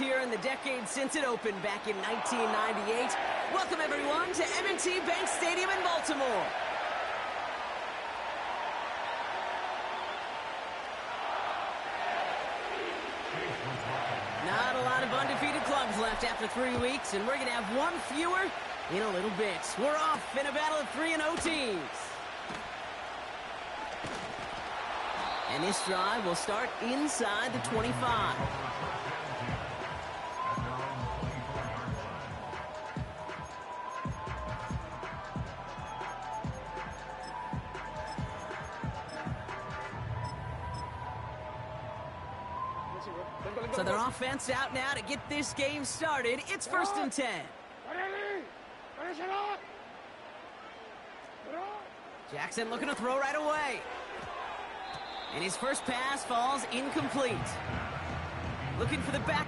here in the decade since it opened back in 1998. Welcome, everyone, to M&T Bank Stadium in Baltimore. Not a lot of undefeated clubs left after 3 weeks, and we're going to have one fewer in a little bit. We're off in a battle of 3-0 teams. And this drive will start inside the 25. So their offense out now to get this game started. It's 1st and 10. Jackson looking to throw right away. And his first pass falls incomplete. Looking for the back.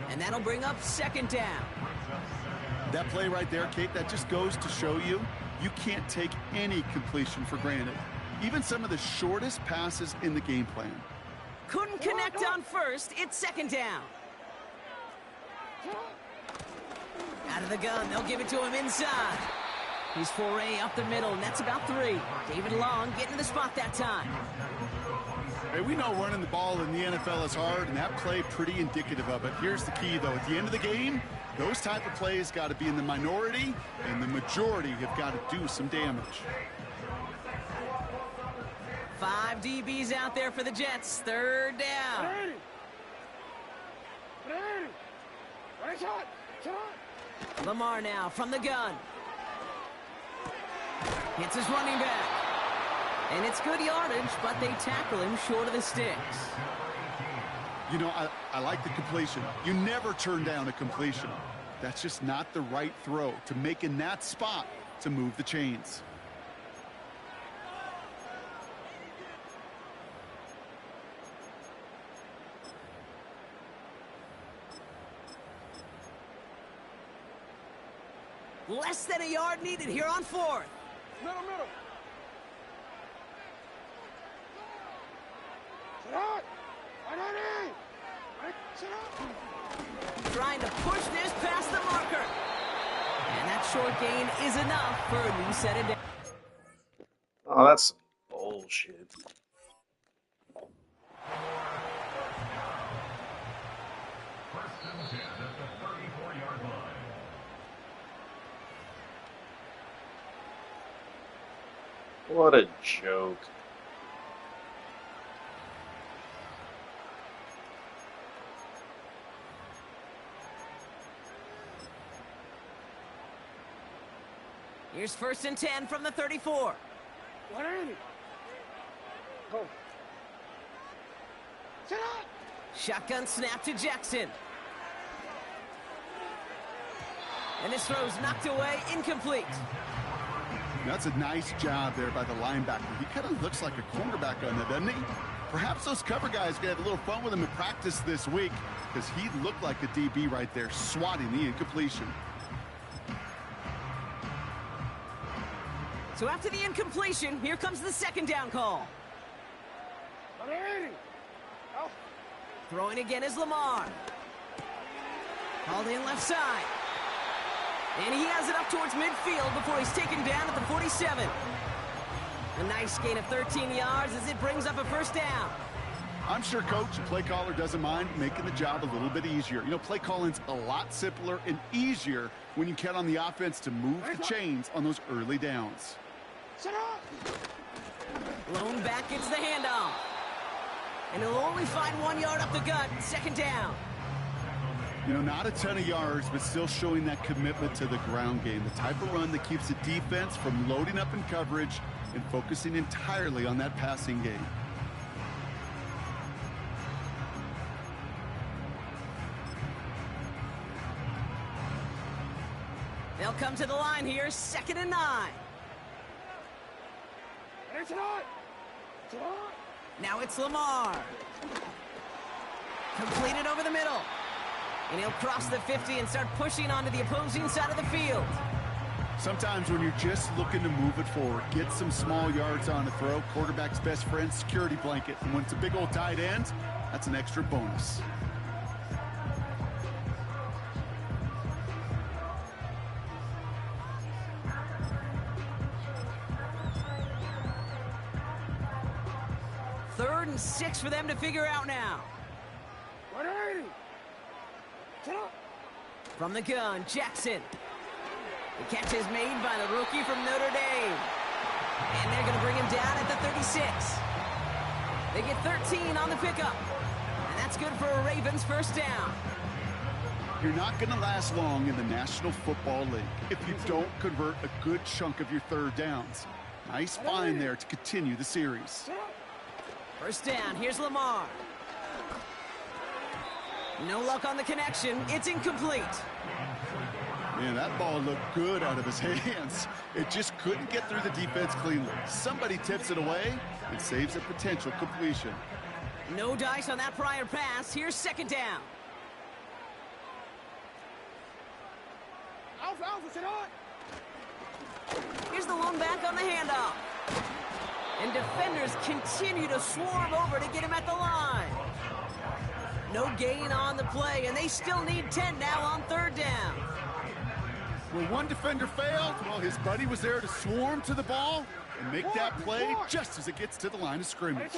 And that'll bring up 2nd down. That play right there, Kate, that just goes to show you, you can't take any completion for granted. Even some of the shortest passes in the game plan. Couldn't connect on first. It's second down. Out of the gun. They'll give it to him inside. He's foray up the middle, and that's about 3. David Long getting to the spot that time. Hey, we know running the ball in the NFL is hard, and that play pretty indicative of it. Here's the key, though. At the end of the game, those type of plays got to be in the minority, and the majority have got to do some damage. 5 DBs out there for the Jets. Third down. Lamar now from the gun. Hits his running back. And it's good yardage, but they tackle him short of the sticks. You know, I like the completion. You never turn down a completion. That's just not the right throw to make in that spot to move the chains. Less than a yard needed here on 4th. Middle. Trying to push this past the marker. And that short gain is enough for a new set of downs. Oh, that's bullshit. What a joke. Here's 1st and 10 from the 34. Go. Sit up. Shotgun snap to Jackson. And this throw's knocked away, incomplete. That's a nice job there by the linebacker. He kind of looks like a cornerback on that, doesn't he? Perhaps those cover guys are going to have a little fun with him in practice this week because he looked like a DB right there, swatting the incompletion. So after the incompletion, here comes the 2nd down call. Throwing again is Lamar. Called in left side. And he has it up towards midfield before he's taken down at the 47. A nice gain of 13 yards as it brings up a 1st down. I'm sure Coach, the play caller, doesn't mind making the job a little bit easier. You know, play calling's a lot simpler and easier when you count on the offense to move the chains on those early downs. Lone back gets the handoff. And he'll only find 1 yard up the gut. 2nd down. You know, not a ton of yards, but still showing that commitment to the ground game. The type of run that keeps the defense from loading up in coverage and focusing entirely on that passing game. They'll come to the line here, 2nd and 9. Now it's Lamar. Completed over the middle. And he'll cross the 50 and start pushing onto the opposing side of the field. Sometimes when you're just looking to move it forward, get some small yards on the throw, quarterback's best friend, security blanket. And when it's a big old tight end, that's an extra bonus. Third and 6 for them to figure out now. From the gun, Jackson. The catch is made by the rookie from Notre Dame. And they're going to bring him down at the 36. They get 13 on the pickup. And that's good for a Ravens 1st down. You're not going to last long in the National Football League if you don't convert a good chunk of your 3rd downs. Nice find there to continue the series. 1st down, here's Lamar. No luck on the connection. It's incomplete. Man, that ball looked good out of his hands. It just couldn't get through the defense cleanly. Somebody tips it away and saves a potential completion. No dice on that prior pass. Here's 2nd down. Here's the lone back on the handoff. And defenders continue to swarm over to get him at the line. No gain on the play, and they still need 10 now on third down. Well, one defender failed. Well, his buddy was there to swarm to the ball and make that play just as it gets to the line of scrimmage.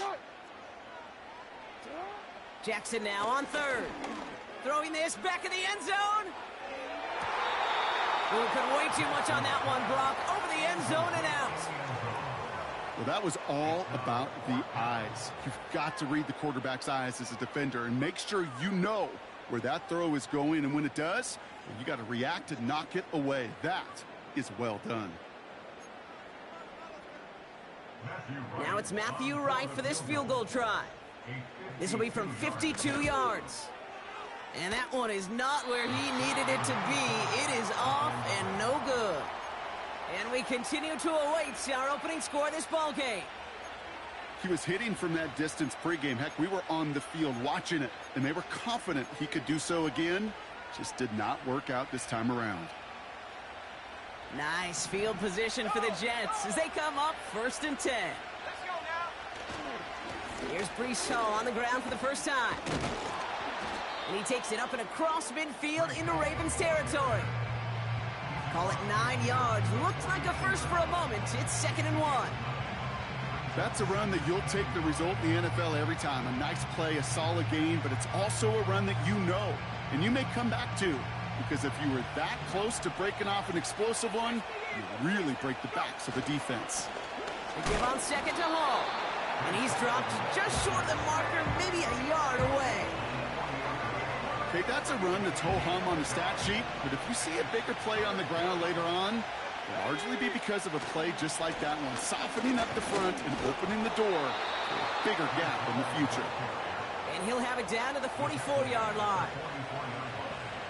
Jackson now on third. Throwing this back in the end zone. Ooh, put way too much on that one, Brock. Over the end zone and out. Well, that was all about the eyes. You've got to read the quarterback's eyes as a defender and make sure you know where that throw is going, and when it does, you got to react and knock it away. That is well done. Now it's Matthew Wright for this field goal try. This will be from 52 yards. And that one is not where he needed it to be. It is off and no good. And we continue to await our opening score of this ball game. He was hitting from that distance pregame. Heck, we were on the field watching it, and they were confident he could do so again. Just did not work out this time around. Nice field position for the Jets as they come up 1st and 10. Here's Brees Hall on the ground for the first time. And he takes it up and across midfield into Ravens territory. Call it 9 yards. Looks like a first for a moment. It's 2nd and 1. That's a run that you'll take the result in the NFL every time. A nice play, a solid gain, but it's also a run that you know, and you may come back to, because if you were that close to breaking off an explosive one, you really break the backs of the defense. They give on 2nd to Hall, and he's dropped just short of the marker, maybe a yard away. Okay, that's a run that's ho-hum on the stat sheet, but if you see a bigger play on the ground later on, it'll largely be because of a play just like that one, softening up the front and opening the door for a bigger gap in the future. And he'll have it down to the 44-yard line.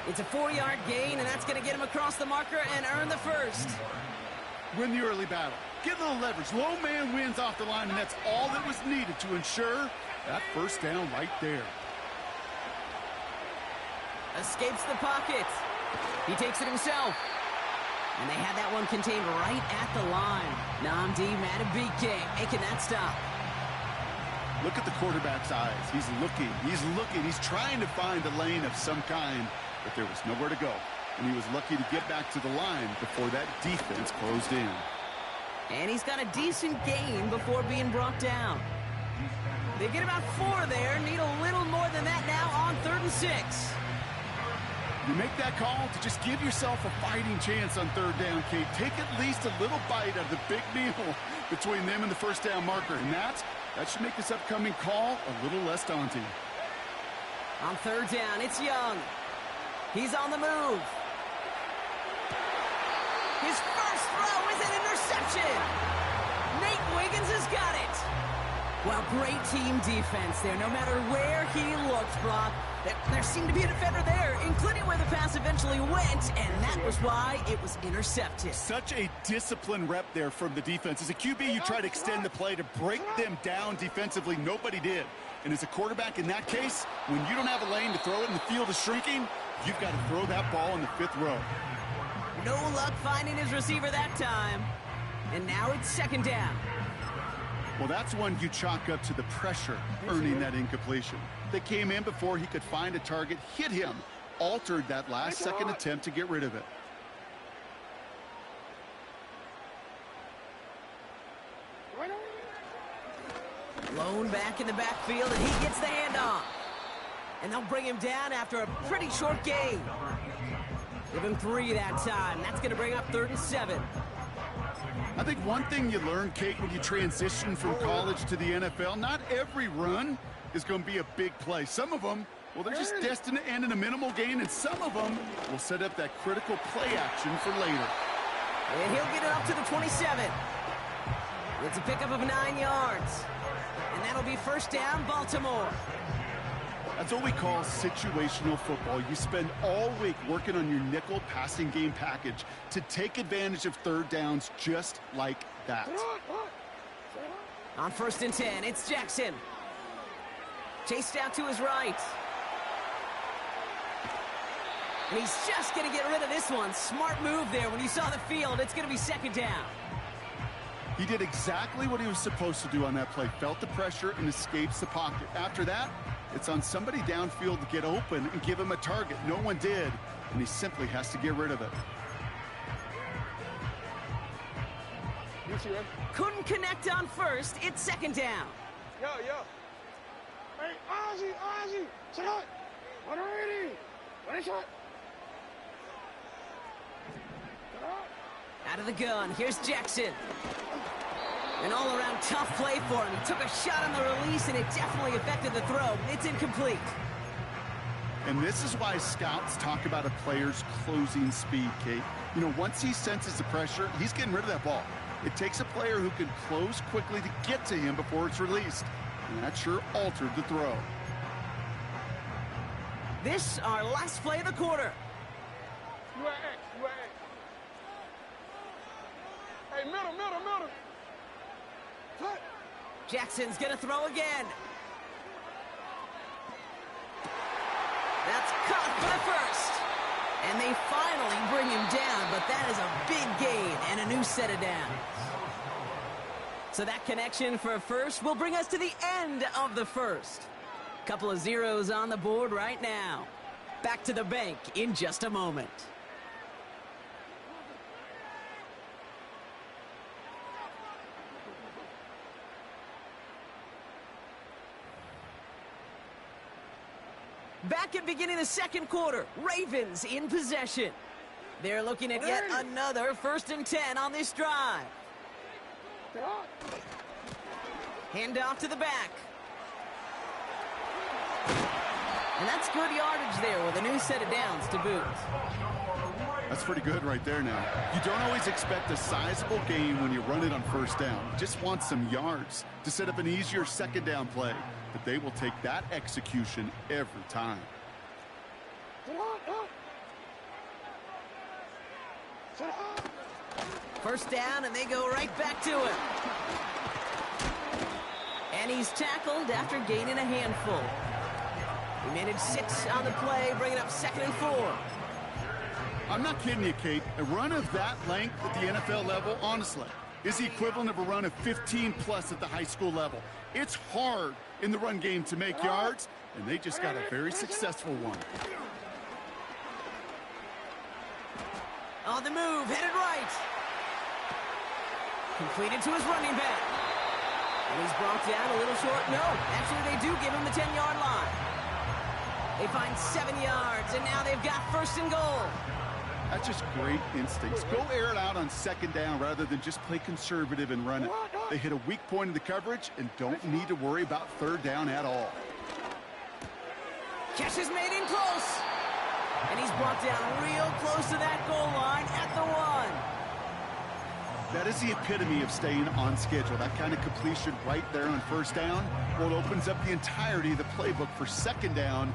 It's a 4-yard gain, and that's going to get him across the marker and earn the first. Win the early battle. Get a little leverage. Low man wins off the line, and that's all that was needed to ensure that first down right there. Escapes the pocket. He takes it himself. And they had that one contained right at the line. Nnamdi Madubuike making that stop. Look at the quarterback's eyes. He's looking. He's trying to find a lane of some kind, but there was nowhere to go. And he was lucky to get back to the line before that defense closed in. And he's got a decent gain before being brought down. They get about 4 there. Need a little more than that now on 3rd and 6. You make that call to just give yourself a fighting chance on 3rd down, Kate. Take at least a little bite of the big meal between them and the first down marker. And that should make this upcoming call a little less daunting. On 3rd down, it's Young. He's on the move. His first throw is an interception. Nate Wiggins has got it. Well, great team defense there. No matter where he looks, Brock, there seemed to be a defender there, including where the pass eventually went, and that was why it was intercepted. Such a disciplined rep there from the defense. As a QB, you try to extend the play to break them down defensively. Nobody did. And as a quarterback in that case, when you don't have a lane to throw it and the field is shrinking, you've got to throw that ball in the 5th row. No luck finding his receiver that time. And now it's 2nd down. Well, that's one you chalk up to the pressure earning that incompletion. They came in before he could find a target, hit him, altered that last-second attempt to get rid of it. Lone back in the backfield, and he gets the handoff. And they'll bring him down after a pretty short gain. Give him 3 that time. That's going to bring up 3rd and 7. I think one thing you learn, Kate, when you transition from college to the NFL, not every run is going to be a big play. Some of them, well, they're just destined to end in a minimal gain, and some of them will set up that critical play action for later. And he'll get it up to the 27. It's a pickup of 9 yards. And that'll be 1st down, Baltimore. That's what we call situational football. You spend all week working on your nickel passing game package to take advantage of 3rd downs just like that. On 1st and 10, it's Jackson. Chased out to his right. And he's just going to get rid of this one. Smart move there. When you saw the field, it's going to be second down. He did exactly what he was supposed to do on that play. Felt the pressure and escapes the pocket. After that, it's on somebody downfield to get open and give him a target. No one did, and he simply has to get rid of it. Couldn't connect on first. It's second down. Yo. Hey, Ozzy. Shot. 180. Ready, shot. Out of the gun. Here's Jackson. An all-around tough play for him. He took a shot on the release, and it definitely affected the throw. It's incomplete. And this is why scouts talk about a player's closing speed, Kate. You know, once he senses the pressure, he's getting rid of that ball. It takes a player who can close quickly to get to him before it's released. And that sure altered the throw. This, our last play of the quarter. You at X. Hey, middle. Cut. Jackson's going to throw again. That's caught for the first. And they finally bring him down, but that is a big gain and a new set of downs. So that connection for first will bring us to the end of the first. Couple of zeros on the board right now. Back to the bank in just a moment. Back at beginning of the second quarter, Ravens in possession. They're looking at yet another 1st and 10 on this drive. Hand off to the back. And that's good yardage there with a new set of downs to boot. That's pretty good right there now. You don't always expect a sizable gain when you run it on 1st down. You just want some yards to set up an easier 2nd down play. But they will take that execution every time. First down, and they go right back to him. And he's tackled after gaining a handful. He managed 6 on the play, bringing up 2nd and 4. I'm not kidding you, Kate. A run of that length at the NFL level, honestly, is the equivalent of a run of 15-plus at the high school level. It's hard in the run game to make yards, and they just got a very successful one. On the move, headed right. Completed to his running back. And he's brought down a little short. No, actually they do give him the 10-yard line. They find 7 yards, and now they've got 1st and goal. That's just great instincts. Go air it out on 2nd down rather than just play conservative and run it. They hit a weak point in the coverage and don't need to worry about 3rd down at all. Catch is made in close. And he's brought down real close to that goal line at the 1. That is the epitome of staying on schedule. That kind of completion right there on 1st down. Well, it opens up the entirety of the playbook for 2nd down.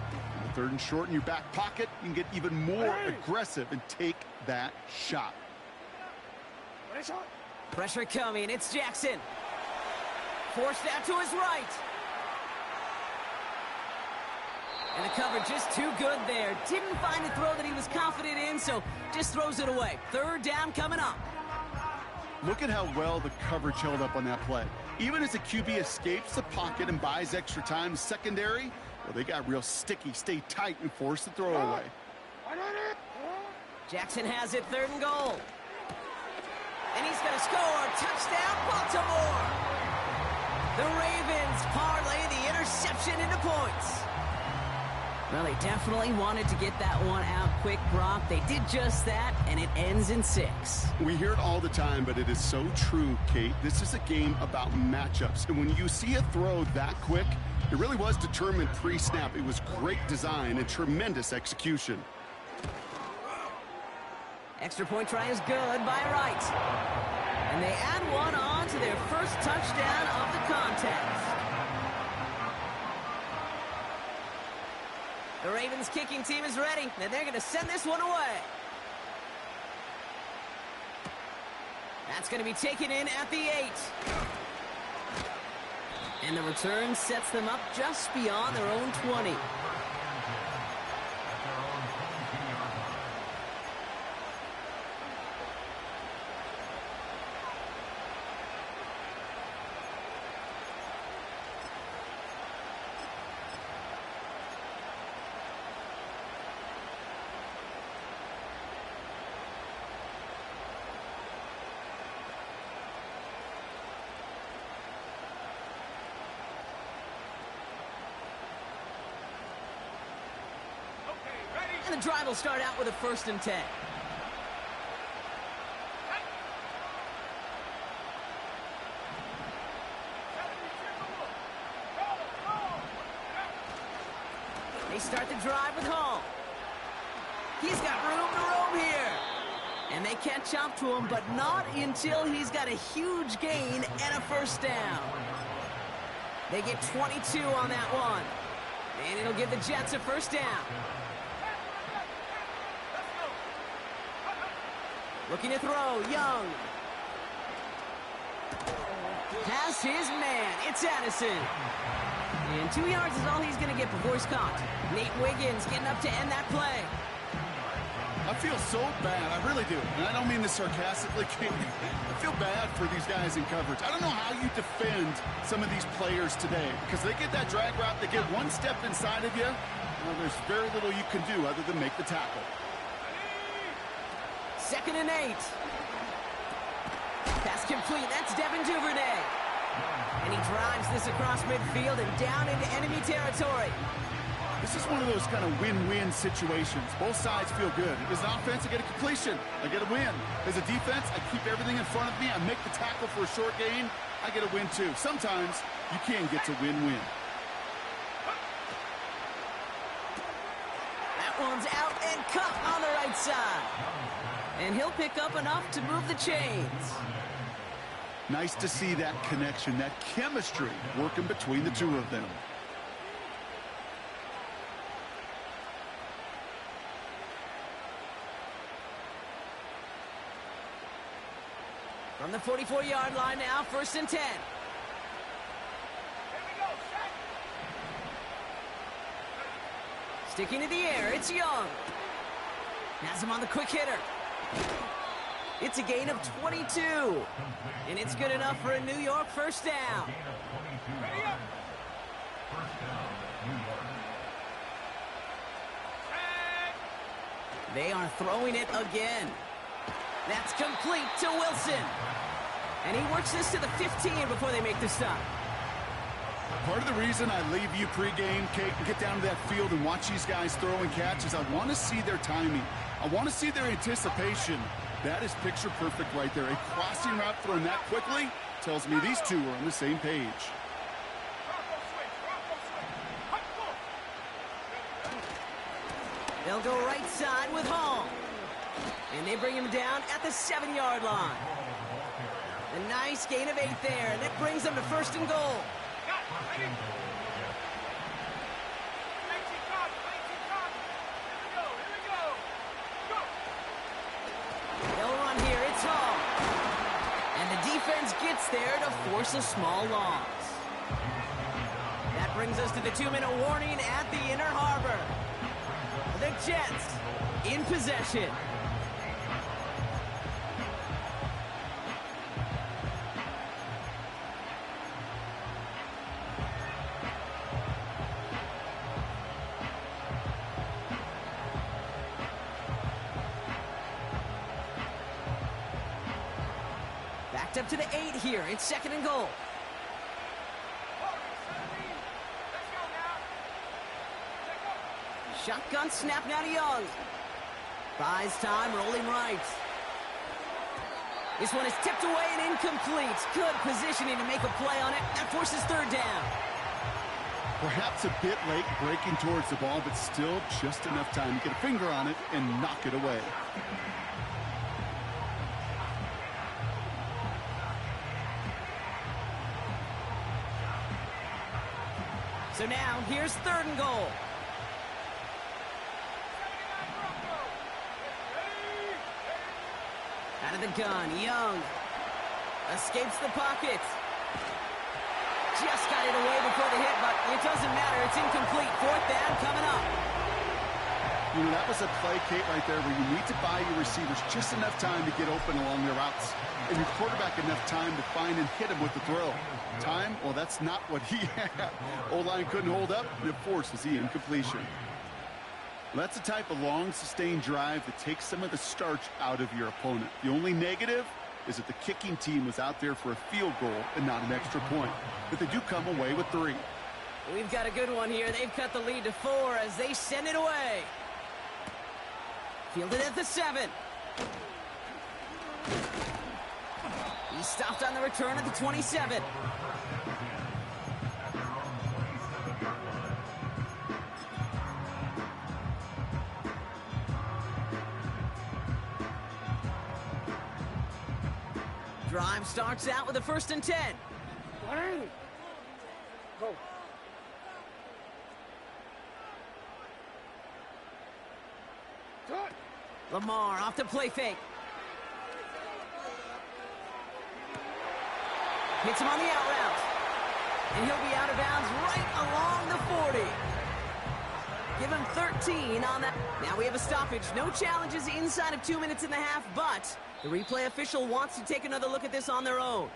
3rd and short in your back pocket, you can get even more aggressive and take that shot. Pressure coming, it's Jackson. Forced out to his right. And the coverage is too good there. Didn't find a throw that he was confident in, so just throws it away. 3rd down coming up. Look at how well the coverage held up on that play. Even as the QB escapes the pocket and buys extra time, secondary, well, they got real sticky, stay tight, and force the throw away. Jackson has it, 3rd and goal. And he's going to score. Touchdown, Baltimore. The Ravens parlay the interception into points. Well, they definitely wanted to get that one out quick, Brock. They did just that, and it ends in 6. We hear it all the time, but it is so true, Kate. This is a game about matchups. And when you see a throw that quick, it really was determined pre-snap. It was great design and tremendous execution. Extra point try is good by Wright. And they add one on to their first touchdown of the contest. The Ravens kicking team is ready, and they're going to send this one away. That's going to be taken in at the 8. And the return sets them up just beyond their own 20. the drive will start out with a 1st and 10. They start the drive with Hall. He's got room to roam here. And they catch up to him, but not until he's got a huge gain and a 1st down. They get 22 on that one. And it'll give the Jets a 1st down. Looking to throw, Young. Has his man. It's Addison. And 2 yards is all he's going to get before he's caught. Nate Wiggins getting up to end that play. I feel so bad. I really do. And I don't mean this sarcastically. I feel bad for these guys in coverage. I don't know how you defend some of these players today because they get that drag route. They get one step inside of you. Well, there's very little you can do other than make the tackle. 2nd and 8. Pass complete. That's Devin Duvernay. And he drives this across midfield and down into enemy territory. This is one of those kind of win-win situations. Both sides feel good. As an offense, I get a completion. I get a win. As a defense, I keep everything in front of me. I make the tackle for a short gain. I get a win, too. Sometimes you can get to win-win. That one's out and cut on the right side. And he'll pick up enough to move the chains. Nice to see that connection, that chemistry working between the two of them. From the 44-yard line now, 1st and 10. Sticking to the air, it's Young. Has him on the quick hitter. It's a gain of 22. And it's good enough for a New York 1st down. They are throwing it again. That's complete to Wilson. And he works this to the 15 before they make the stop. Part of the reason I leave you pregame, Kate, and get down to that field and watch these guys throw and catch is I want to see their timing. I want to see their anticipation. That is picture perfect right there. A crossing route thrown that quickly tells me these two are on the same page. They'll go right side with Hall. And they bring him down at the 7-yard line. A nice gain of 8 there, and that brings them to 1st and goal. They'll run here, it's Hall. And the defense gets there to force a small loss. That brings us to the 2-minute warning at the Inner Harbor. The Jets in possession. Backed up to the 8 here. It's 2nd and goal. Shotgun snap now to Young. Buys time, rolling right. This one is tipped away and incomplete. Good positioning to make a play on it. That forces 3rd down. Perhaps a bit late breaking towards the ball, but still just enough time to get a finger on it and knock it away. So now, here's 3rd and goal. Out of the gun, Young. Escapes the pocket. Just got it away before the hit, but it doesn't matter. It's incomplete. 4th down coming up. You know, that was a play, Kate, right there where you need to buy your receivers just enough time to get open along their routes. And your quarterback enough time to find and hit him with the throw. Time? Well, that's not what he had. O-line couldn't hold up, and it forces the incompletion. Well, that's the type of long, sustained drive that takes some of the starch out of your opponent. The only negative is that the kicking team was out there for a field goal and not an extra point. But they do come away with 3. We've got a good one here. They've cut the lead to 4 as they send it away. Fielded at the 7. He stopped on the return at the 27. Drive starts out with a 1st and 10. 180. Go. Cut. Lamar off the play fake. Hits him on the out route. And he'll be out of bounds right along the 40. Give him 13 on that. Now we have a stoppage. No challenges inside of 2 minutes and a half, but the replay official wants to take another look at this on their own.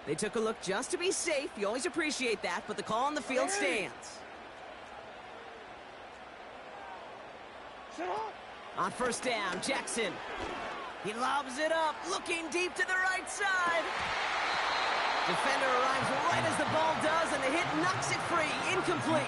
They took a look just to be safe. You always appreciate that, but the call on the field stands. Sit up. On 1st down, Jackson. He lobs it up, looking deep to the right side. Defender arrives right as the ball does, and the hit knocks it free. Incomplete.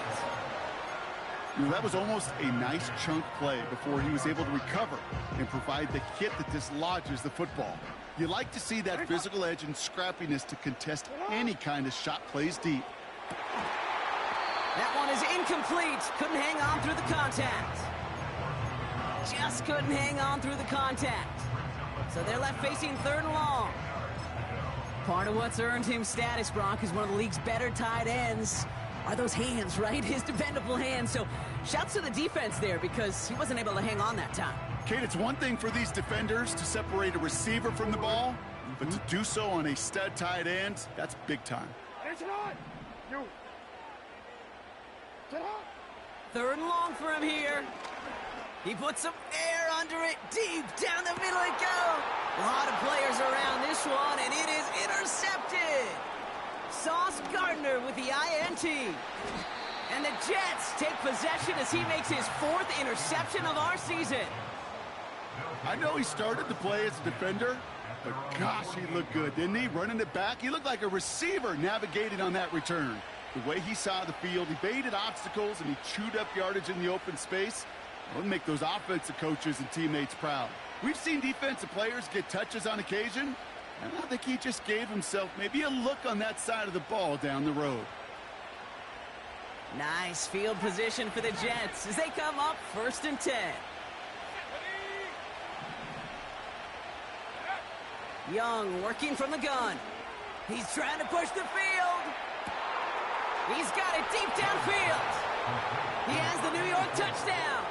You know, that was almost a nice chunk play before he was able to recover and provide the hit that dislodges the football. You like to see that physical edge and scrappiness to contest any kind of shot plays deep. That one is incomplete. Couldn't hang on through the contact. Just couldn't hang on through the contact. So they're left facing 3rd and long. Part of what's earned him status, Brock, is one of the league's better tight ends. Are those hands, right? His dependable hands. So shouts to the defense there because he wasn't able to hang on that time. Kate, it's one thing for these defenders to separate a receiver from the ball, but to do so on a stud tight end, that's big time. It's not. You. Sit up. 3rd and long for him here. He puts some air under it. Deep down the middle it goes. A lot of players around this one, and it is intercepted. Sauce Gardner with the INT. And the Jets take possession as he makes his 4th interception of our season. I know he started the play as a defender, but gosh, he looked good, didn't he? Running it back, he looked like a receiver navigating on that return. The way he saw the field, he baited obstacles, and he chewed up yardage in the open space. It would make those offensive coaches and teammates proud. We've seen defensive players get touches on occasion, and I think he just gave himself maybe a look on that side of the ball down the road. Nice field position for the Jets as they come up 1st and 10. Young working from the gun. He's trying to push the field. He's got it deep downfield. He has the New York touchdown.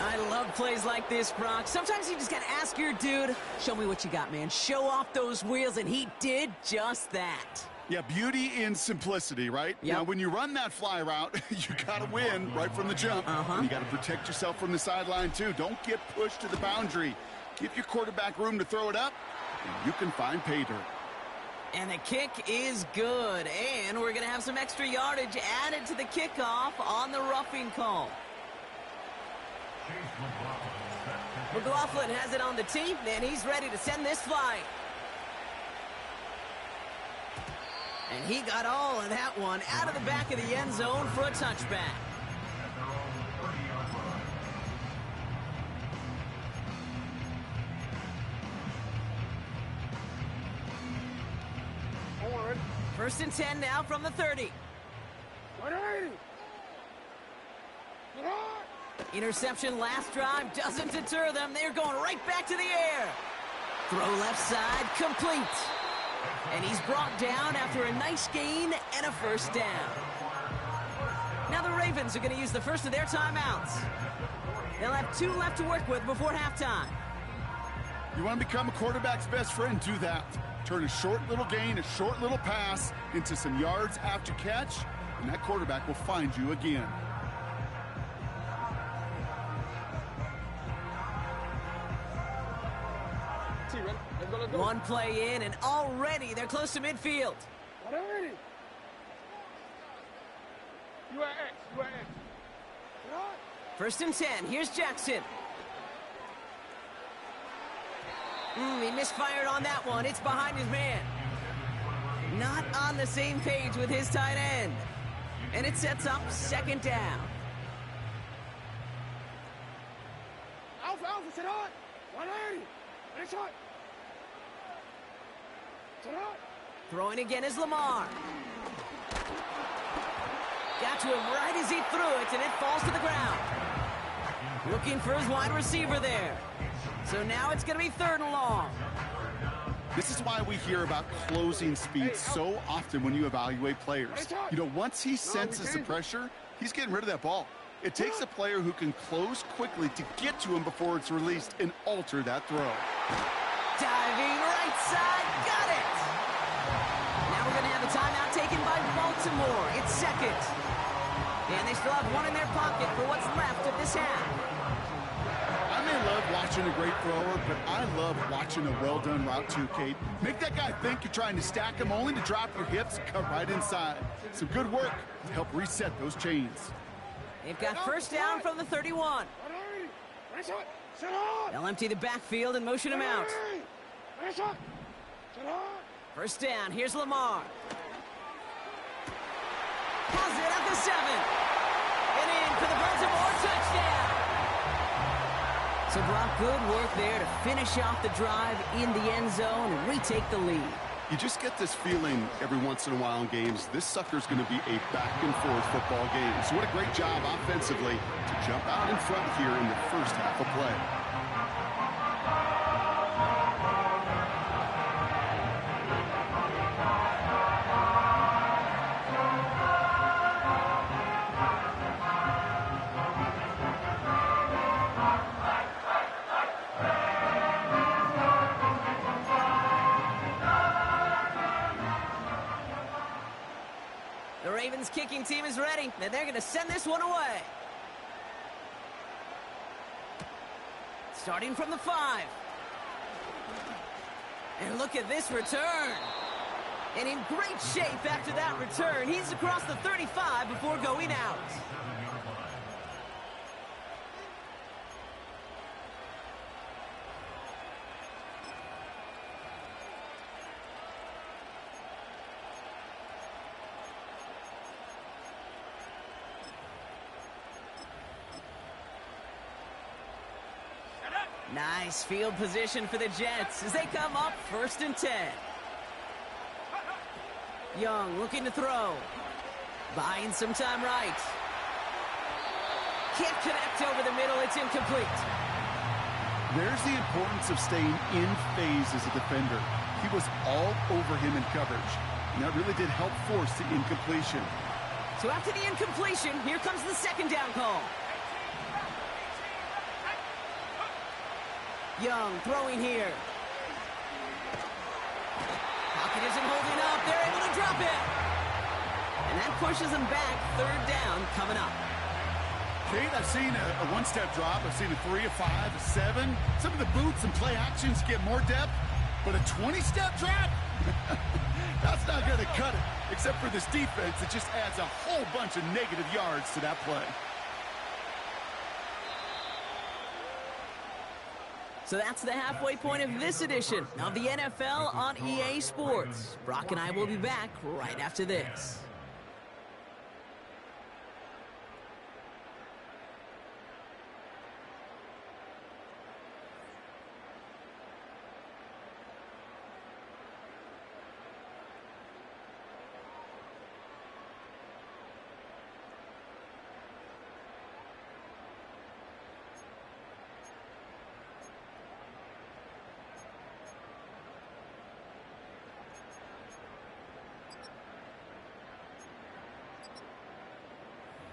I love plays like this, Brock. Sometimes you just got to ask your dude, show me what you got, man. Show off those wheels, and he did just that. Yeah, beauty in simplicity, right? Yep. Now, when you run that fly route, you got to win right from the jump. And you got to protect yourself from the sideline, too. Don't get pushed to the boundary. Give your quarterback room to throw it up, and you can find pay dirt. And the kick is good. And we're going to have some extra yardage added to the kickoff on the roughing call. McLaughlin has it on the tee, and he's ready to send this flying. And he got all of that one out of the back of the end zone for a touchback. Onward. 1st and 10 now from the 30. 180. Sit up. Interception last drive doesn't deter them. They're going right back to the air. Throw left side, complete. And he's brought down after a nice gain and a 1st down. Now the Ravens are going to use the first of their timeouts. They'll have 2 left to work with before halftime. You want to become a quarterback's best friend, do that. Turn a short little gain, a short little pass into some yards after catch, and that quarterback will find you again. Let's go. One play in, and already they're close to midfield. 180. You at X. You at X. Sit up. 1st and 10. Here's Jackson. He misfired on that one. It's behind his man. Not on the same page with his tight end. And it sets up second down. Alpha, sit on! 180! Finish on! Sit on! Throwing again is Lamar. Got to him right as he threw it, and it falls to the ground. Looking for his wide receiver there. So now it's going to be 3rd and long. This is why we hear about closing speed so often when you evaluate players. You know, once he senses the pressure, he's getting rid of that ball. It takes a player who can close quickly to get to him before it's released and alter that throw. Diving right side, got it! Now we're going to have a timeout taken by Baltimore. It's 2nd. And they still have one in their pocket for what's left of this half. I may love watching a great thrower, but I love watching a well-done route too, Kate. Make that guy think you're trying to stack him only to drop your hips and cut right inside. Some good work to help reset those chains. They've got first down from the 31. They'll empty the backfield and motion him out. First down, here's Lamar. Pulls it at the 7. And in for the Baltimore touchdown. So Brock, good work there to finish off the drive in the end zone and retake the lead. You just get this feeling every once in a while in games, this sucker's going to be a back-and-forth football game. So what a great job offensively to jump out in front here in the first half of play. The Ravens kicking team is ready, and they're going to send this one away. Starting from the 5. And look at this return. And in great shape after that return. He's across the 35 before going out. Nice field position for the Jets as they come up 1st and 10. Young looking to throw. Buying some time right. Can't connect over the middle. It's incomplete. There's the importance of staying in phase as a defender. He was all over him in coverage, and that really did help force the incompletion. So after the incompletion, here comes the 2nd down call. Young throwing here. Pocket isn't holding up. They're able to drop it. And that pushes them back. 3rd down coming up. Kate, I've seen a one-step drop. I've seen a 3, a 5, a 7. Some of the boots and play actions get more depth, but a 20-step drop? That's not going to cut it, except for this defense that just adds a whole bunch of negative yards to that play. So that's the halfway point of this edition of the NFL on EA Sports. Brock and I will be back right after this.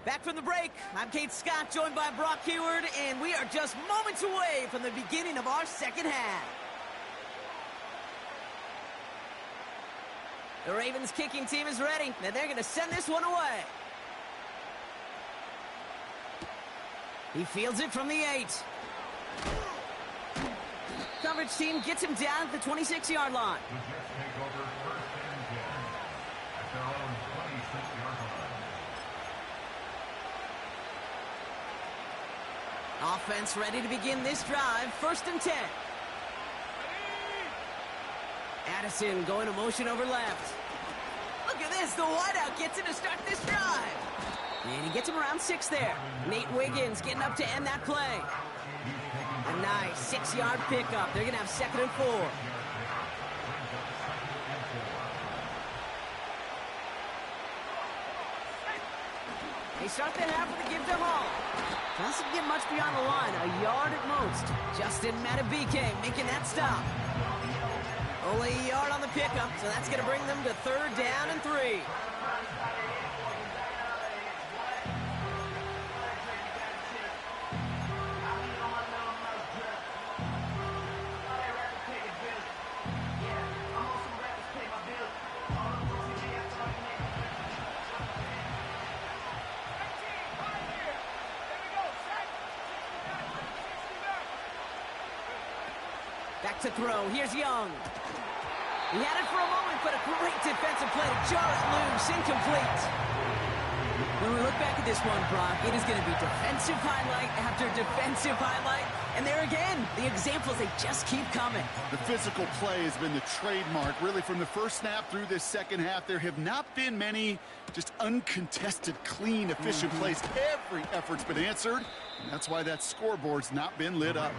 Back from the break, I'm Kate Scott, joined by Brock Heward, and we are just moments away from the beginning of our second half. The Ravens kicking team is ready, and they're going to send this one away. He fields it from the 8. Coverage team gets him down at the 26-yard line. The Jets take over 1st and 10 at their own 26-yard line. Offense ready to begin this drive. 1st and 10. Addison going to motion over left. this. The wideout gets him to start this drive. And he gets him around 6 there. Nate Wiggins getting up to end that play. A nice 6-yard pickup. They're going to have 2nd and 4. They start the half with a give to Hall. Doesn't get much beyond the line, a yard at most. Justin Matabike making that stop. Only a yard on the pickup, so that's going to bring them to 3rd down and 3. Back to throw. Here's Young. He had it for a moment, but a great defensive play to jar it loose. Incomplete. When we look back at this one, Brock, it is going to be defensive highlight after defensive highlight. And there again, the examples, they just keep coming. The physical play has been the trademark. Really, from the first snap through this second half, there have not been many just uncontested, clean, efficient plays. Every effort's been answered. And that's why that scoreboard's not been lit up.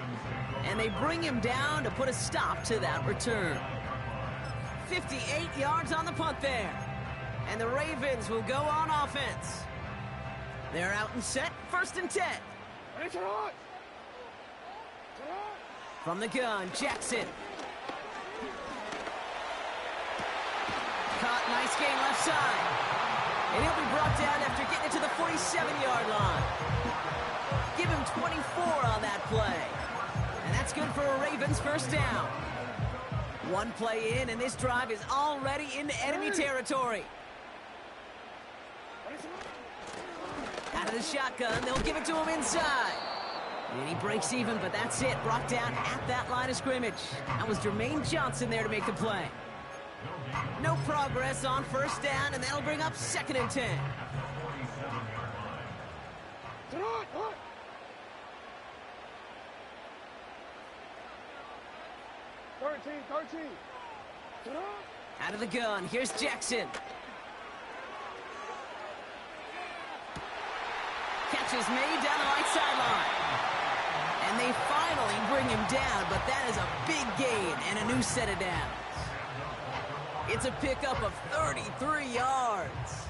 And they bring him down to put a stop to that return. 58 yards on the punt there. And the Ravens will go on offense. They're out and set, 1st and 10. From the gun, Jackson. Caught, nice gain left side. And he'll be brought down after getting it to the 47-yard line. Give him 24 on that play. And that's good for a Ravens 1st down. One play in, and this drive is already into enemy territory. Out of the shotgun, they'll give it to him inside. And he breaks even, but that's it. Brought down at that line of scrimmage. That was Jermaine Johnson there to make the play. No progress on 1st down, and that'll bring up 2nd and 10. Out of the gun, here's Jackson. Catch is made down the right sideline. And they finally bring him down, but that is a big gain and a new set of downs. It's a pickup of 33 yards.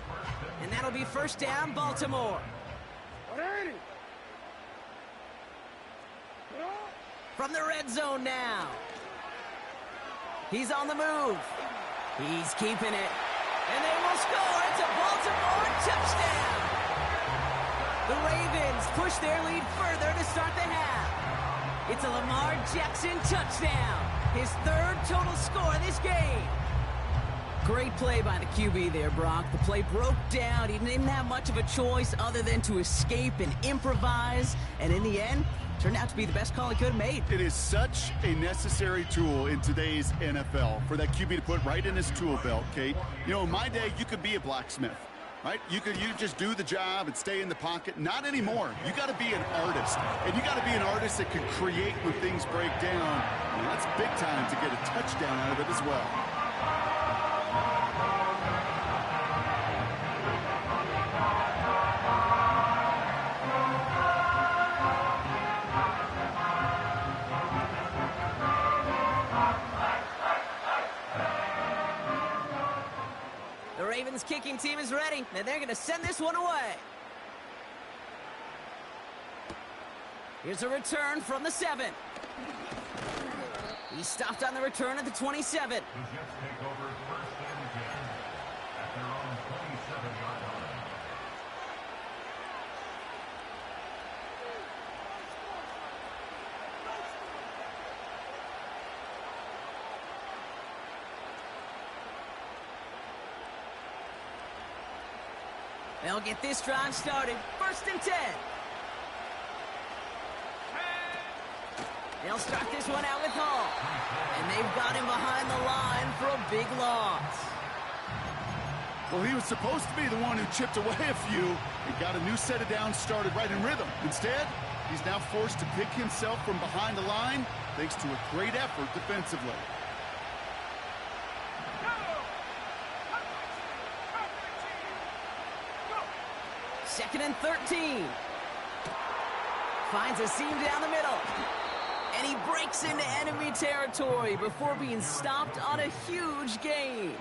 And that'll be 1st down, Baltimore. From the red zone now. He's on the move. He's keeping it. And they will score. It's a Baltimore touchdown. The Ravens push their lead further to start the half. It's a Lamar Jackson touchdown. His 3rd total score in this game. Great play by the QB there, Brock. The play broke down. He didn't have much of a choice other than to escape and improvise. And in the end, turned out to be the best call he could have made. It is such a necessary tool in today's NFL for that QB to put right in his tool belt, Kate. You know, in my day, you could be a blacksmith, right? You just do the job and stay in the pocket. Not anymore. You got to be an artist. And you got to be an artist that can create when things break down. And that's big time to get a touchdown out of it as well. Ravens kicking team is ready, and they're going to send this one away. Here's a return from the 7. He stopped on the return at the 27. The Jets take over 1st and 10 at their own 27-yard line. They'll get this drive started. 1st and 10. They'll start this one out with Hall. And they've got him behind the line for a big loss. Well, he was supposed to be the one who chipped away a few and got a new set of downs started right in rhythm. Instead, he's now forced to pick himself from behind the line thanks to a great effort defensively. 2nd and 13. Finds a seam down the middle. And he breaks into enemy territory before being stopped on a huge gain.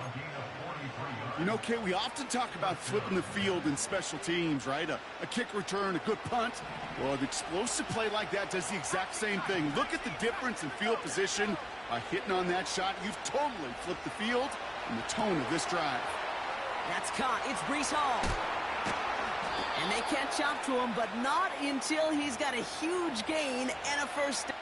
You know, Kay, we often talk about flipping the field in special teams, right? A kick return, a good punt. Well, an explosive play like that does the exact same thing. Look at the difference in field position. By hitting on that shot, you've totally flipped the field and the tone of this drive. That's caught. It's Breece Hall. And they catch up to him, but not until he's got a huge gain and a first down.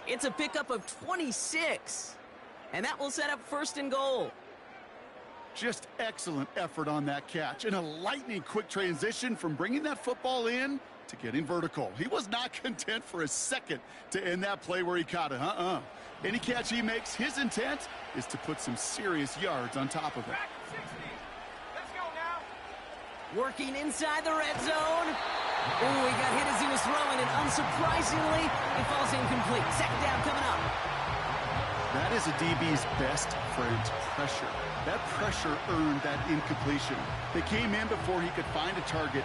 It's a pickup of 26. And that will set up 1st and goal. Just excellent effort on that catch. And a lightning quick transition from bringing that football in to getting vertical. He was not content for a second to end that play where he caught it. Any catch he makes, his intent is to put some serious yards on top of it. Let's go now. Working inside the red zone. Oh, he got hit as he was throwing, and unsurprisingly, it falls incomplete. 2nd down coming up. That is a DB's best friend, pressure. That pressure earned that incompletion. They came in before he could find a target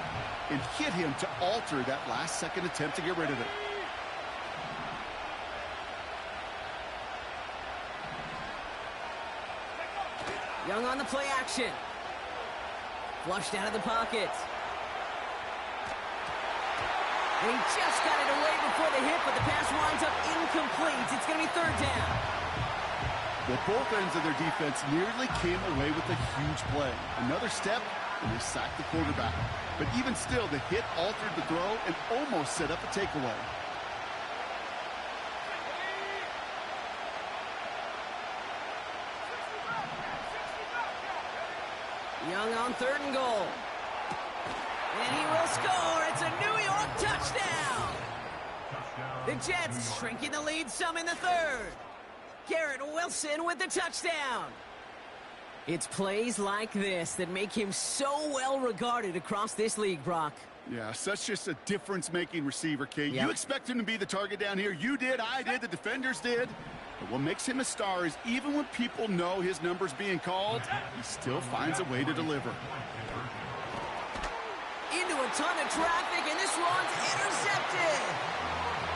and hit him to alter that last-second attempt to get rid of it. Young on the play action. Flushed out of the pocket. And he just got it away before the hit, but the pass winds up incomplete. It's going to be 3rd down. Well, both ends of their defense nearly came away with a huge play. Another step, and they sacked the quarterback. But even still, the hit altered the throw and almost set up a takeaway. Young on 3rd and goal. And he will score. It's a New York touchdown. The Jets shrinking the lead some in the 3rd. Garrett Wilson with the touchdown. It's plays like this that make him so well regarded across this league, Brock. Yeah, such just a difference-making receiver, Kate. Yep. You expect him to be the target down here. You did, I did, the defenders did. But what makes him a star is even when people know his number's being called, he still finds a way to deliver. Into a ton of traffic, and this one's intercepted.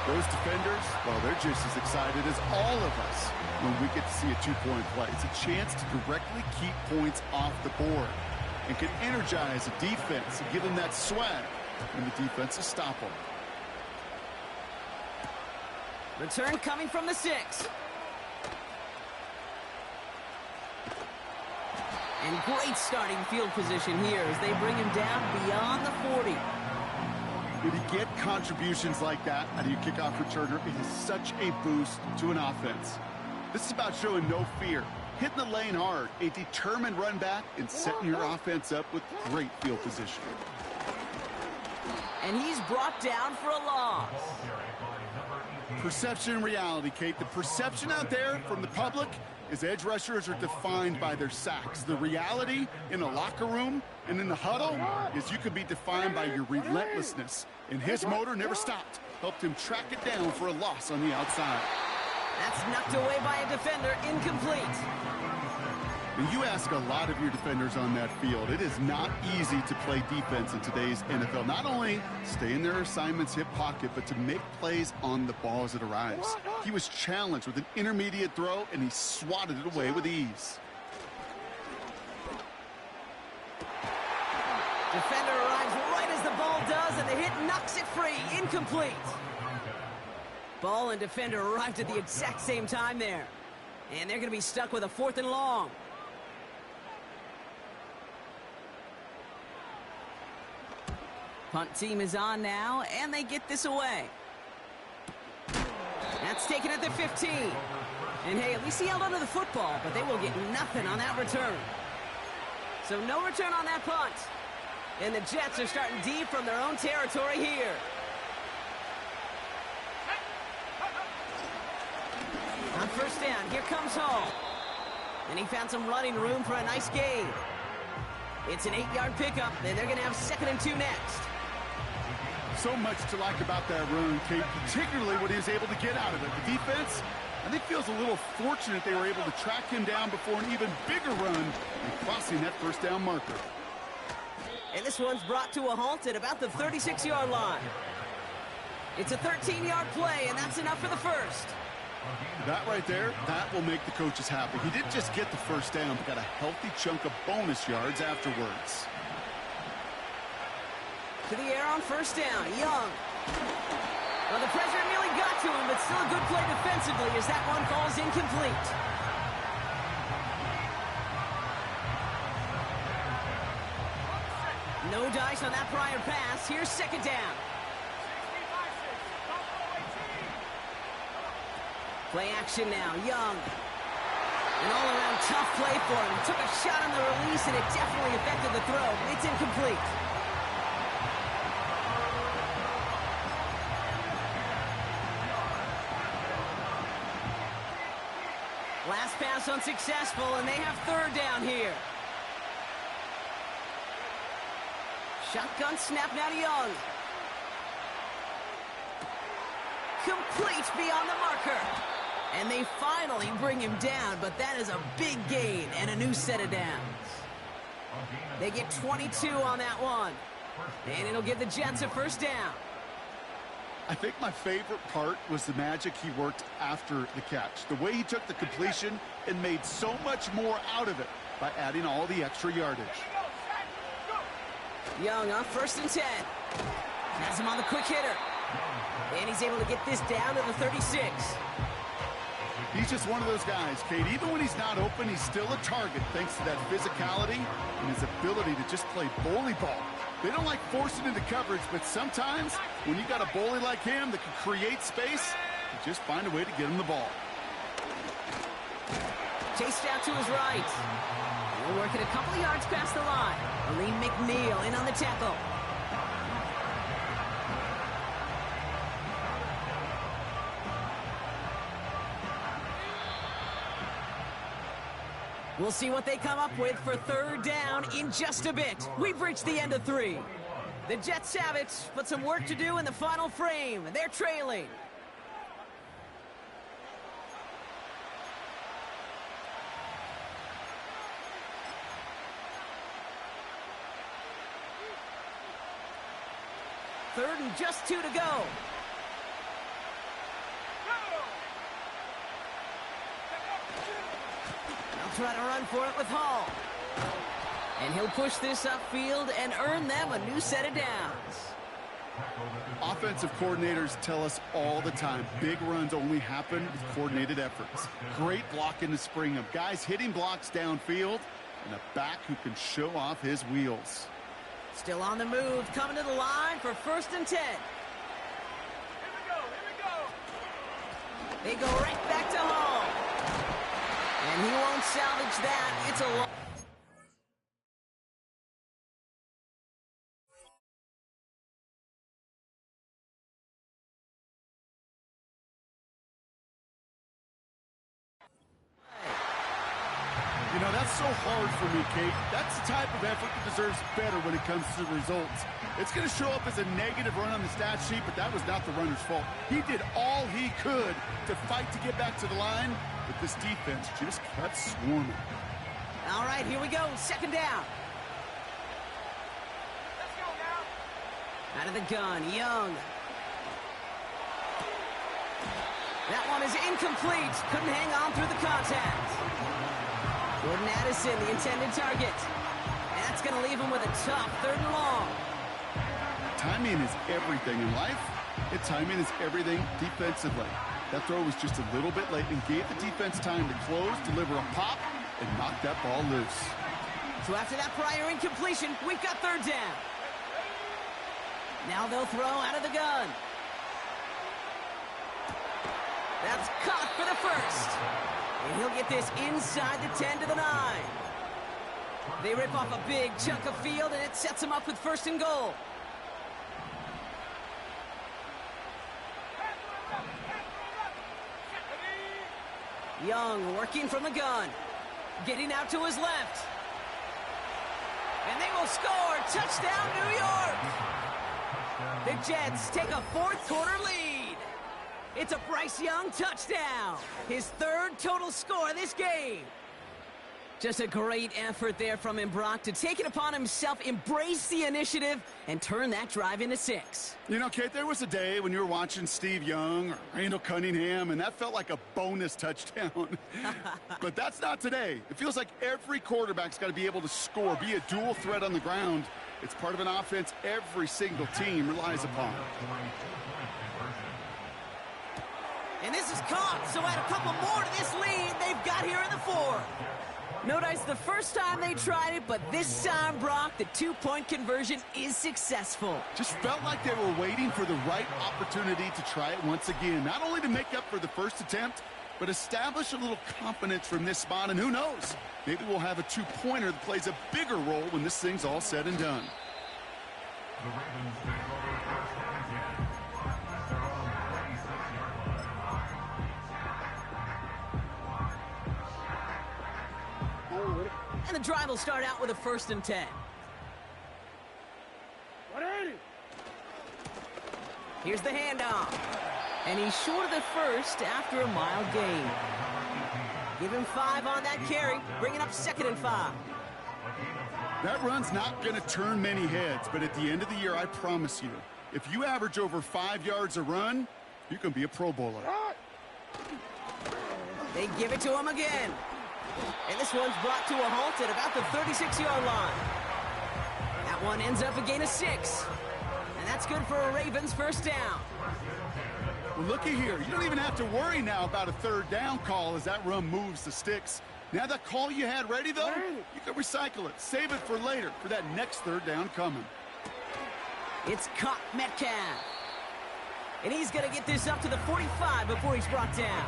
Those defenders, well, they're just as excited as all of us when we get to see a two-point play. It's a chance to directly keep points off the board and can energize a defense and give them that swag when the defenses stop them. Return coming from the 6. And great starting field position here as they bring him down beyond the 40. When you get contributions like that out of your kickoff returner, it is such a boost to an offense. This is about showing no fear, hitting the lane hard, a determined run back, and setting your offense up with great field position. And he's brought down for a loss. Perception and reality, Kate. The perception out there from the public is edge rushers are defined by their sacks. The reality in the locker room and in the huddle is you can be defined by your relentlessness. And his motor never stopped. Helped him track it down for a loss on the outside. That's knocked away by a defender, incomplete. And you ask a lot of your defenders on that field. It is not easy to play defense in today's NFL. Not only stay in their assignment's hip pocket, but to make plays on the ball as it arrives. He was challenged with an intermediate throw, and he swatted it away with ease. Defender arrives right as the ball does, and the hit knocks it free. Incomplete. Ball and defender arrived at the exact same time there. And they're going to be stuck with a 4th and long. Punt team is on now, and they get this away. That's taken at the 15. And hey, at least he held onto the football, but they will get nothing on that return. So no return on that punt. And the Jets are starting deep from their own territory here. On first down, here comes Hall. And he found some running room for a nice gain. It's an 8-yard pickup, and they're going to have 2nd and 2 next. So much to like about that run, Kate, particularly what he was able to get out of it. The defense, I think, feels a little fortunate they were able to track him down before an even bigger run and crossing that first down marker. And this one's brought to a halt at about the 36-yard line. It's a 13-yard play, and that's enough for the first. That right there, that will make the coaches happy. He didn't just get the first down, but got a healthy chunk of bonus yards afterwards. To the air on first down, Young. Well, the pressure nearly got to him, but still a good play defensively as that one falls incomplete. No dice on that prior pass. Here's 2nd down. Play action now, Young. An all-around tough play for him. Took a shot on the release, and it definitely affected the throw. It's incomplete. Last pass unsuccessful, and they have 3rd down here. Shotgun snap now to Young. Complete beyond the marker. And they finally bring him down, but that is a big gain and a new set of downs. They get 22 on that one. And it'll give the Jets a first down. I think my favorite part was the magic he worked after the catch. The way he took the completion and made so much more out of it by adding all the extra yardage. Young on 1st and 10. Has him on the quick hitter. And he's able to get this down to the 36. He's just one of those guys, Kate. Even when he's not open, he's still a target thanks to that physicality and his ability to just play bully ball. They don't like forcing into coverage, but sometimes when you got a bully like him that can create space, you just find a way to get him the ball. Chased out to his right. We're working a couple of yards past the line. Aleem McNeil in on the tackle. We'll see what they come up with for third down in just a bit. We've reached the end of 3. The Jets have it, but some work to do in the final frame. They're trailing. Third and just 2 to go. They'll try to run for it with Hall. And he'll push this upfield and earn them a new set of downs. Offensive coordinators tell us all the time, big runs only happen with coordinated efforts. Great block in the spring of guys hitting blocks downfield and a back who can show off his wheels. Still on the move, coming to the line for 1st and 10. Here we go. They go right back to Hall. And he won't salvage that. It's a long... You know, that's so hard for me, Kate. That's the type of effort that deserves better when it comes to the results. It's going to show up as a negative run on the stat sheet, but that was not the runner's fault. He did all he could to fight to get back to the line, but this defense just kept swarming. All right, here we go. 2nd down. Let's go now. Out of the gun, Young. That one is incomplete. Couldn't hang on through the contact. Jordan Addison, the intended target. And that's going to leave him with a tough 3rd and long. Timing is everything in life, and timing is everything defensively. That throw was just a little bit late and gave the defense time to close, deliver a pop, and knock that ball loose. So after that prior incompletion, we've got 3rd down. Now they'll throw out of the gun. That's caught for the 1st. And he'll get this inside the 10 to the 9. They rip off a big chunk of field, and it sets them up with 1st and goal. Young working from the gun. Getting out to his left. And they will score. Touchdown, New York. The Jets take a 4th quarter lead. It's a Bryce Young touchdown. His 3rd total score this game. Just a great effort there from him, Brock, to take it upon himself, embrace the initiative, and turn that drive into 6. You know, Kate, there was a day when you were watching Steve Young or Randall Cunningham, and that felt like a bonus touchdown. But that's not today. It feels like every quarterback's got to be able to score, be a dual threat on the ground. It's part of an offense every single team relies upon. And this is caught, so add a couple more to this lead they've got here in the 4th. Notice the first time they tried it, but this time, Brock, the 2-point conversion is successful. Just felt like they were waiting for the right opportunity to try it once again. Not only to make up for the first attempt, but establish a little confidence from this spot. And who knows, maybe we'll have a 2-pointer that plays a bigger role when this thing's all said and done. The Ravens take over 1st and 10 at their own 26-yard line. And the drive will start out with a 1st and 10. 180. Here's the handoff. And he's short of the 1st after a mile gain. Give him 5 on that carry, bringing up 2nd and 5. That run's not going to turn many heads, but at the end of the year, I promise you, if you average over 5 yards a run, you can be a Pro Bowler. They give it to him again. And this one's brought to a halt at about the 36-yard line. That one ends up a gain of 6. And that's good for a Ravens 1st down. Well, looky here. You don't even have to worry now about a 3rd down call as that run moves the sticks. Now that call you had ready, though, you can recycle it. Save it for later for that next 3rd down coming. It's caught Metcalf. And he's going to get this up to the 45 before he's brought down.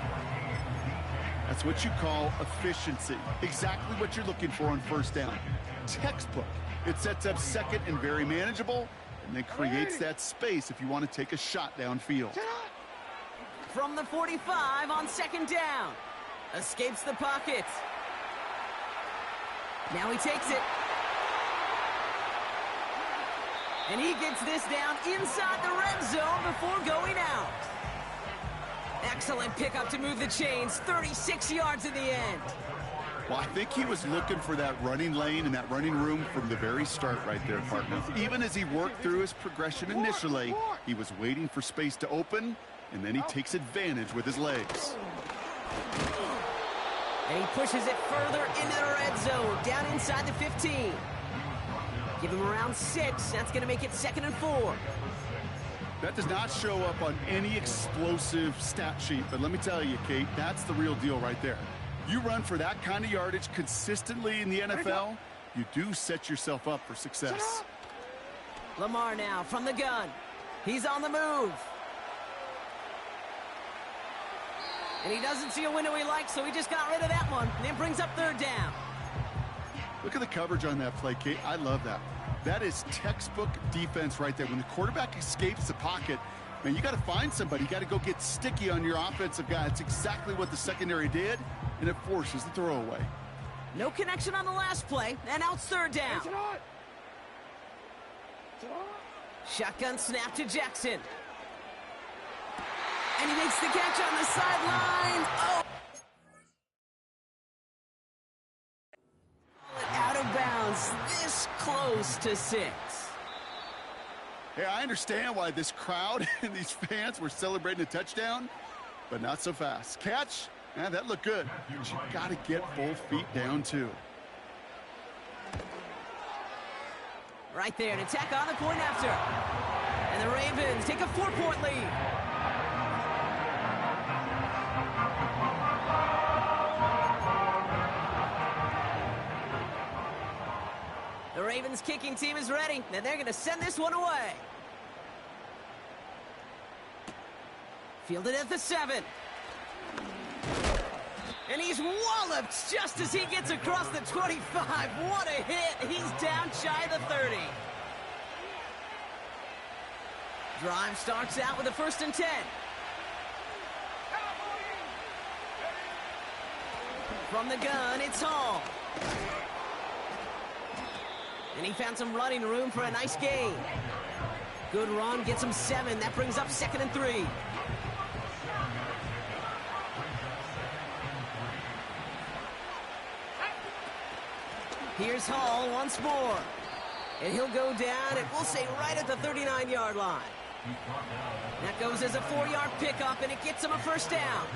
That's what you call efficiency. Exactly what you're looking for on 1st down. Textbook. It sets up 2nd and very manageable, and then creates that space if you want to take a shot downfield. From the 45 on 2nd down. Escapes the pocket. Now he takes it. And he gets this down inside the red zone before going out. Excellent pickup to move the chains. 36 yards in the end. Well, I think he was looking for that running lane and that running room from the very start right there, partner. Even as he worked through his progression initially, he was waiting for space to open, and then he takes advantage with his legs. And he pushes it further into the red zone, down inside the 15. Give him around 6. That's going to make it 2nd and 4. That does not show up on any explosive stat sheet, but let me tell you, Kate, that's the real deal right there. You run for that kind of yardage consistently in the NFL, you do set yourself up for success. Lamar now from the gun. He's on the move. And he doesn't see a window he likes, so he just got rid of that one. And it brings up 3rd down. Look at the coverage on that play, Kate. I love that. That is textbook defense right there. When the quarterback escapes the pocket, man, you got to find somebody. You got to go get sticky on your offensive guy. It's exactly what the secondary did, and it forces the throwaway. No connection on the last play, and now it's 3rd down. Shotgun snap to Jackson. And he makes the catch on the sideline. Oh! Out of bounds, this close to 6. Hey, I understand why this crowd and these fans were celebrating a touchdown, but not so fast. Catch? Yeah, that looked good. But you got to get both feet down, too. Right there, an attack on the point after. And the Ravens take a 4-point lead. The Ravens kicking team is ready, and they're going to send this one away. Fielded at the 7. And he's walloped just as he gets across the 25. What a hit. He's down shy of the 30. Drive starts out with a 1st and 10. From the gun, it's Hall. And he found some running room for a nice gain. Good run, gets him 7. That brings up 2nd and 3. Here's Hall once more. And he'll go down, and we'll say right at the 39-yard line. That goes as a 4-yard pickup, and it gets him a 1st down.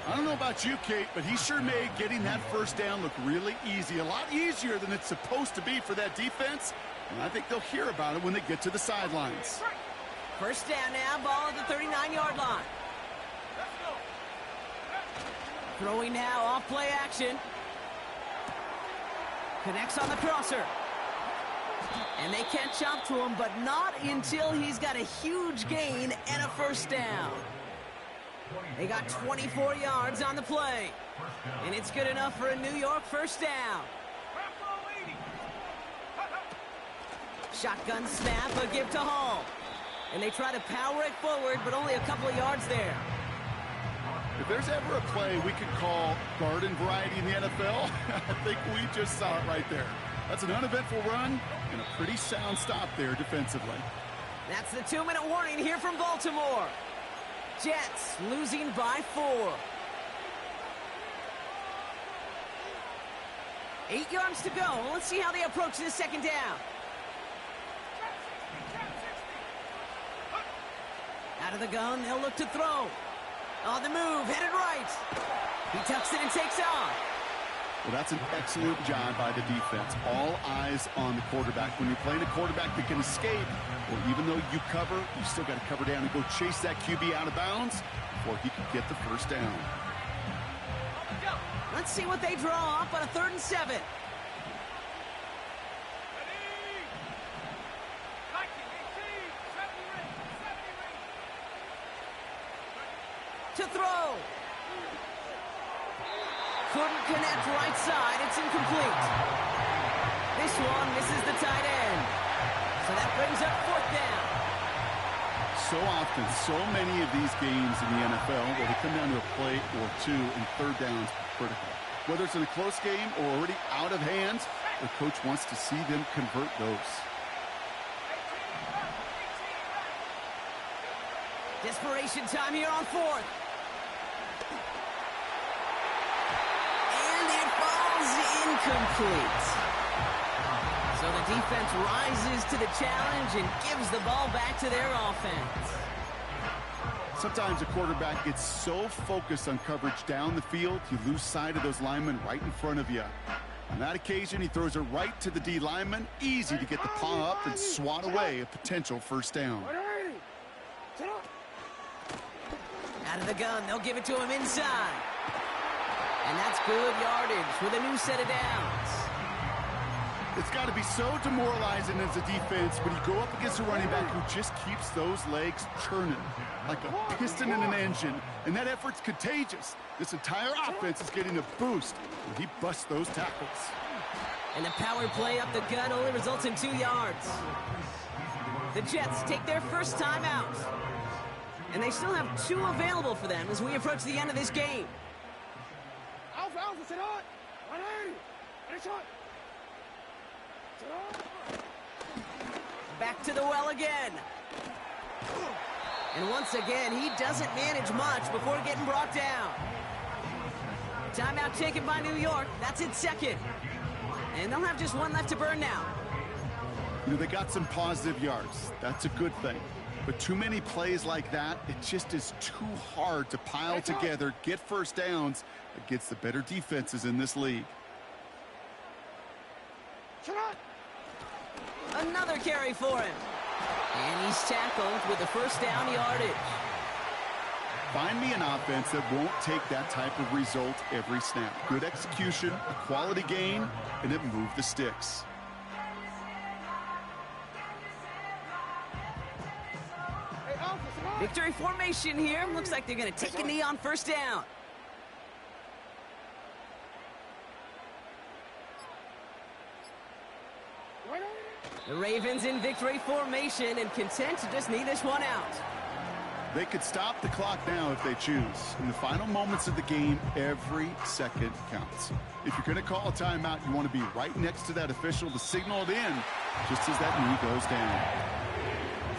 I don't know about you, Kate, but he sure made getting that 1st down look really easy. A lot easier than it's supposed to be for that defense. And I think they'll hear about it when they get to the sidelines. 1st down now, ball at the 39-yard line. Throwing now, off play action. Connects on the crosser. And they catch up to him, but not until he's got a huge gain and a 1st down. They got 24 yards on the play. And it's good enough for a New York 1st down. Shotgun snap, a give to Hall. And they try to power it forward, but only a couple of yards there. If there's ever a play we could call garden variety in the NFL, I think we just saw it right there. That's an uneventful run and a pretty sound stop there defensively. That's the 2-minute warning here from Baltimore. Jets losing by 4. 8 yards to go. Let's see how they approach this 2nd down. Out of the gun, they'll look to throw. On the move, headed right. He tucks it and takes off. Well, that's an excellent job by the defense. All eyes on the quarterback. When you're playing a quarterback that can escape, well, even though you cover, you still got to cover down and go chase that QB out of bounds before he can get the 1st down. Let's see what they draw up on a 3rd and 7. To throw. Couldn't connect right side. It's incomplete. This one misses the tight end. So that brings up 4th down. So often, so many of these games in the NFL where they come down to a play or 2 and 3rd downs critical. Whether it's in a close game or already out of hand, The coach wants to see them convert those. Desperation time here on fourth. And it falls incomplete. So the defense rises to the challenge and gives the ball back to their offense. Sometimes a quarterback gets so focused on coverage down the field, you lose sight of those linemen right in front of you. On that occasion, he throws it right to the D lineman. Easy to get the paw up and swat away a potential first down. Out of the gun, they'll give it to him inside. And that's good yardage with a new set of downs. It's got to be so demoralizing as a defense when you go up against a running back who just keeps those legs churning like a piston in an engine, and that effort's contagious. This entire offense is getting a boost when he busts those tackles. And the power play up the gut only results in 2 yards. The Jets take their first time out. And they still have 2 available for them as we approach the end of this game. Back to the well again. And once again, he doesn't manage much before getting brought down. Timeout taken by New York. That's its second. And they'll have just 1 left to burn now. You know, they got some positive yards. That's a good thing. But too many plays like that, it just is too hard to pile together, get first downs against the better defenses in this league. Another carry for him. And he's tackled with the first down yardage. Find me an offense that won't take that type of result every snap. Good execution, a quality gain, and it moved the sticks. Victory formation here. Looks like they're going to take a knee on first down. The Ravens in victory formation and content to just knee this one out. They could stop the clock now if they choose. In the final moments of the game, every second counts. If you're going to call a timeout, you want to be right next to that official to signal it in just as that knee goes down.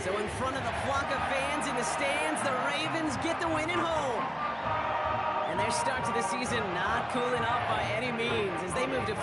So in front of the flock of fans in the stands, the Ravens get the win at home. And their start to the season not cooling off by any means as they move to